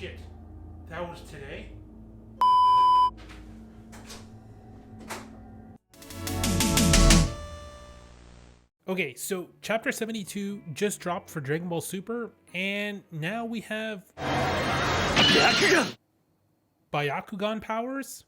shit. That was today? Okay, so Chapter 72 just dropped for Dragon Ball Super, and now we have byakugan powers?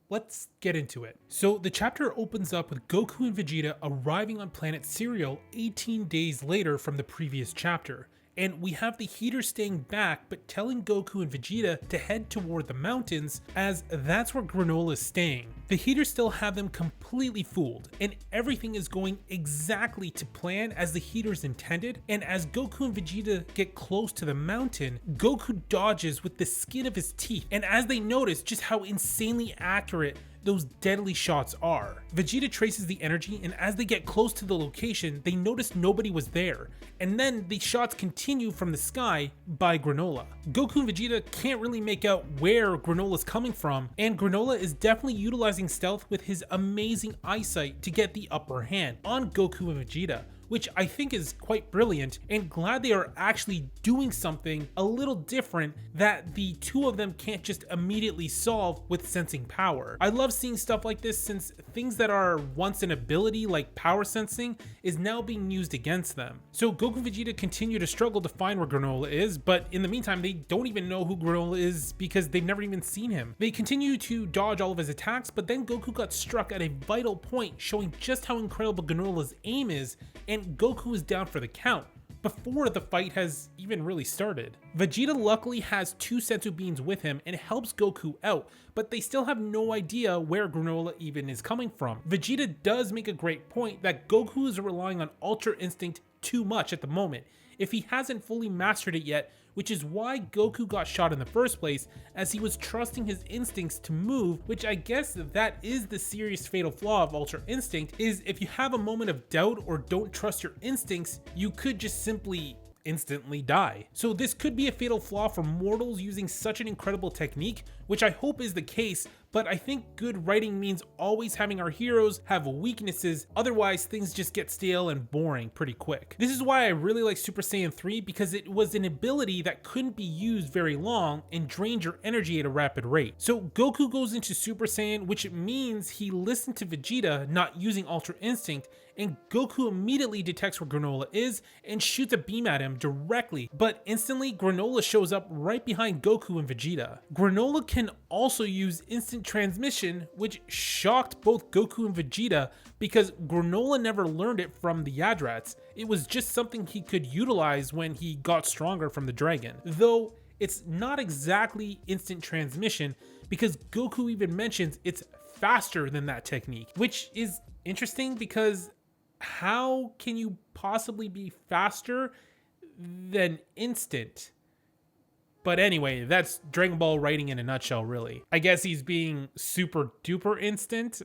Let's get into it. So the chapter opens up with Goku and Vegeta arriving on planet Cereal 18 days later from the previous chapter. And we have the Heater staying back but telling Goku and Vegeta to head toward the mountains as that's where Granolah is staying. The Heaters still have them completely fooled and everything is going exactly to plan as the Heaters intended, and as Goku and Vegeta get close to the mountain, Goku dodges with the skin of his teeth, and as they notice just how insanely accurate those deadly shots are. Vegeta traces the energy, and as they get close to the location, they notice nobody was there, and then the shots continue from the sky by Granolah. Goku and Vegeta can't really make out where Granolah's coming from, and Granolah is definitely utilizing stealth with his amazing eyesight to get the upper hand on Goku and Vegeta, which I think is quite brilliant, and glad they are actually doing something a little different that the two of them can't just immediately solve with sensing power. I love seeing stuff like this since things that are once an ability like power sensing is now being used against them. So Goku and Vegeta continue to struggle to find where Granolah is, but in the meantime they don't even know who Granolah is because they've never even seen him. They continue to dodge all of his attacks, but then Goku got struck at a vital point showing just how incredible Granolah's aim is, and Goku is down for the count before the fight has even really started. Vegeta luckily has two senzu beans with him and helps Goku out, but they still have no idea where Granolah even is coming from. Vegeta does make a great point that Goku is relying on Ultra Instinct too much at the moment, if he hasn't fully mastered it yet, which is why Goku got shot in the first place, as he was trusting his instincts to move, which I guess that is the serious fatal flaw of Ultra Instinct, is if you have a moment of doubt or don't trust your instincts, you could just simply instantly die. So this could be a fatal flaw for mortals using such an incredible technique, which I hope is the case, but I think good writing means always having our heroes have weaknesses, otherwise things just get stale and boring pretty quick. This is why I really like Super Saiyan 3, because it was an ability that couldn't be used very long and drained your energy at a rapid rate. So Goku goes into Super Saiyan, which means he listened to Vegeta not using Ultra Instinct, and Goku immediately detects where Granolah is and shoots a beam at him directly, but instantly Granolah shows up right behind Goku and Vegeta. Granolah can also use instant transmission, which shocked both Goku and Vegeta because Granolah never learned it from the Yadrats. It was just something he could utilize when he got stronger from the dragon. Though it's not exactly instant transmission because Goku even mentions it's faster than that technique, which is interesting because how can you possibly be faster than instant? But anyway, that's Dragon Ball writing in a nutshell, really. I guess he's being super duper instant.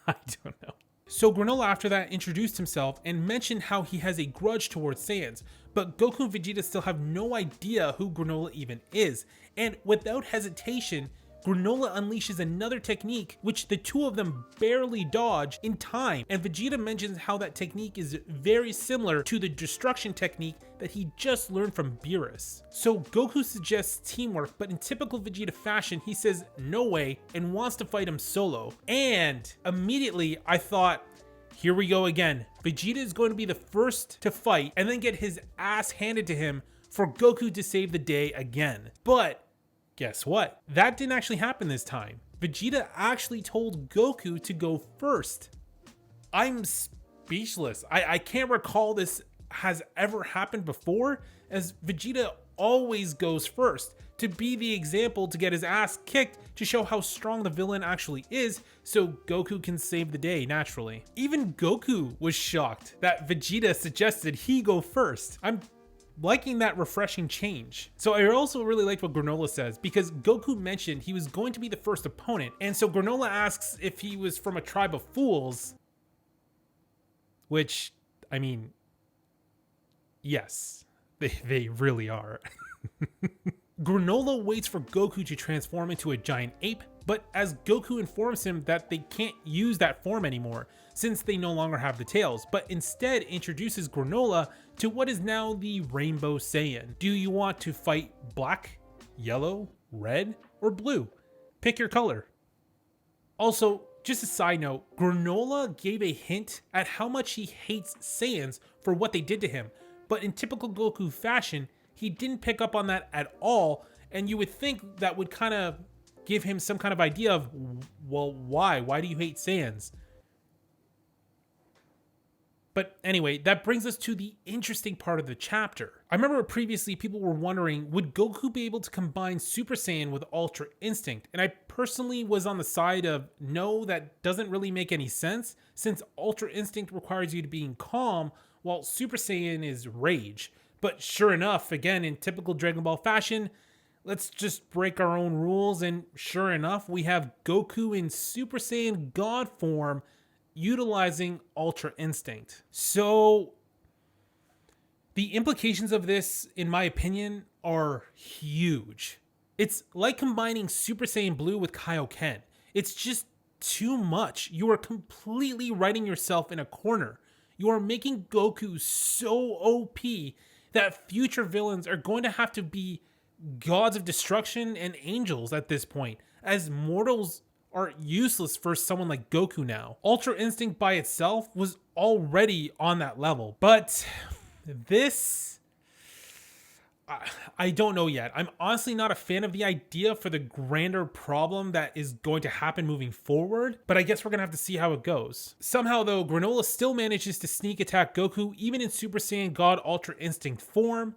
I don't know. So Granolah after that introduced himself and mentioned how he has a grudge towards Saiyans, but Goku and Vegeta still have no idea who Granolah even is. And without hesitation, Granolah unleashes another technique, which the two of them barely dodge in time, and Vegeta mentions how that technique is very similar to the destruction technique that he just learned from Beerus. So Goku suggests teamwork, but in typical Vegeta fashion, he says no way and wants to fight him solo. And immediately I thought, here we go again. Vegeta is going to be the first to fight and then get his ass handed to him for Goku to save the day again. But guess what? That didn't actually happen this time. Vegeta actually told Goku to go first. I'm speechless. I can't recall this has ever happened before, as Vegeta always goes first to be the example to get his ass kicked to show how strong the villain actually is, so Goku can save the day naturally. Even Goku was shocked that Vegeta suggested he go first. I'm liking that refreshing change. So I also really liked what Granolah says, because Goku mentioned he was going to be the first opponent, and so Granolah asks if he was from a tribe of fools, which, I mean, yes, they really are. Granolah waits for Goku to transform into a giant ape, but as Goku informs him that they can't use that form anymore since they no longer have the tails, but instead introduces Granolah to what is now the Rainbow Saiyan. Do you want to fight Black yellow, red, or blue. Pick your color. Also, just a side note, Granolah gave a hint at how much he hates Saiyans for what they did to him, but in typical Goku fashion, he didn't pick up on that at all, and you would think that would kind of give him some kind of idea of, well, why? Why do you hate Saiyans? But anyway, that brings us to the interesting part of the chapter. I remember previously people were wondering, would Goku be able to combine Super Saiyan with Ultra Instinct? And I personally was on the side of, no, that doesn't really make any sense, since Ultra Instinct requires you to be calm, while Super Saiyan is rage. But sure enough, again, in typical Dragon Ball fashion, let's just break our own rules, and sure enough, we have Goku in Super Saiyan God form, utilizing Ultra Instinct. So the implications of this, in my opinion, are huge. It's like combining Super Saiyan Blue with Kaioken. It's just too much. You are completely writing yourself in a corner. You are making Goku so OP that future villains are going to have to be gods of destruction and angels at this point, as mortals are useless for someone like Goku now. Ultra Instinct by itself was already on that level, but this, I don't know yet. I'm honestly not a fan of the idea for the grander problem that is going to happen moving forward, but I guess we're gonna have to see how it goes. Somehow though, Granolah still manages to sneak attack Goku even in Super Saiyan God Ultra Instinct form.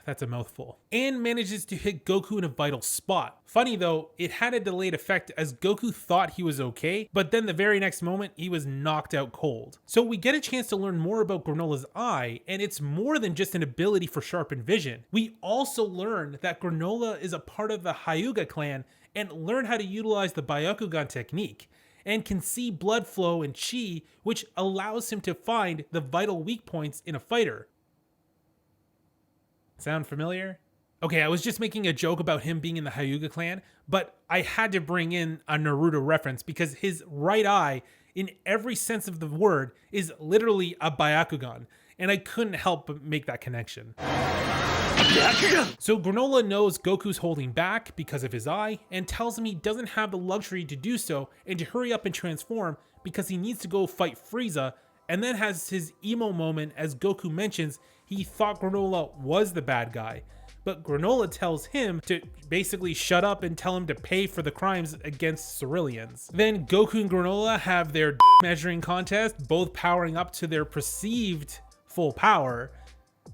That's a mouthful. And manages to hit Goku in a vital spot. Funny though, it had a delayed effect as Goku thought he was okay, but then the very next moment he was knocked out cold. So we get a chance to learn more about Granolah's eye, and it's more than just an ability for sharpened vision. We also learn that Granolah is a part of the Hyuga clan and learn how to utilize the byakugan technique, and can see blood flow and chi, which allows him to find the vital weak points in a fighter. Sound familiar? Okay, I was just making a joke about him being in the Hyuga clan, but I had to bring in a Naruto reference because his right eye, in every sense of the word, is literally a byakugan, and I couldn't help but make that connection. So Granolah knows Goku's holding back because of his eye, and tells him he doesn't have the luxury to do so and to hurry up and transform because he needs to go fight Frieza, and then has his emo moment as Goku mentions he thought Granolah was the bad guy, but Granolah tells him to basically shut up and tell him to pay for the crimes against Ceruleans. Then Goku and Granolah have their measuring contest, both powering up to their perceived full power.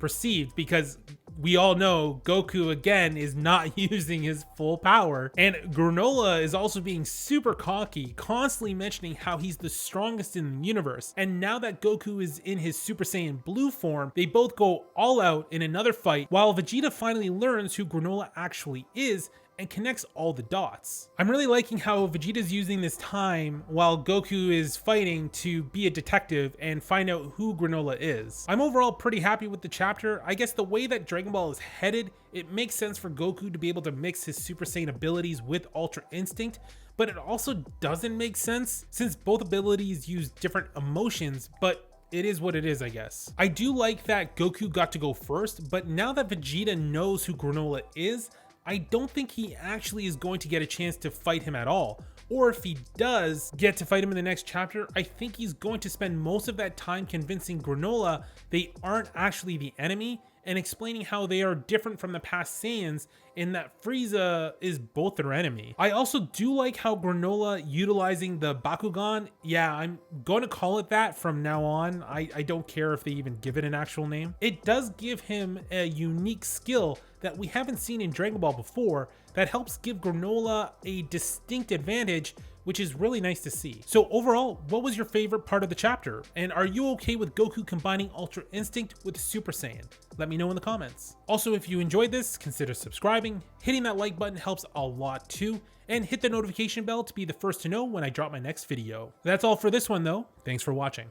Perceived because we all know Goku again is not using his full power, and Granolah is also being super cocky, constantly mentioning how he's the strongest in the universe. And now that Goku is in his Super Saiyan Blue form, they both go all out in another fight, while Vegeta finally learns who Granolah actually is and connects all the dots. I'm really liking how Vegeta's using this time while Goku is fighting to be a detective and find out who Granolah is. I'm overall pretty happy with the chapter. I guess the way that Dragon Ball is headed, it makes sense for Goku to be able to mix his Super Saiyan abilities with Ultra Instinct, but it also doesn't make sense since both abilities use different emotions, but it is what it is, I guess. I do like that Goku got to go first, but now that Vegeta knows who Granolah is, I don't think he actually is going to get a chance to fight him at all. Or if he does get to fight him in the next chapter, I think he's going to spend most of that time convincing Granolah they aren't actually the enemy and explaining how they are different from the past Saiyans in that Frieza is both their enemy. I also do like how Granolah utilizing the Bakugan, yeah, I'm going to call it that from now on. I don't care if they even give it an actual name. It does give him a unique skill that we haven't seen in Dragon Ball before that helps give Granolah a distinct advantage, which is really nice to see. So overall, what was your favorite part of the chapter? And are you okay with Goku combining Ultra Instinct with Super Saiyan? Let me know in the comments. Also, if you enjoyed this, consider subscribing. Hitting that like button helps a lot too. And hit the notification bell to be the first to know when I drop my next video. That's all for this one though. Thanks for watching.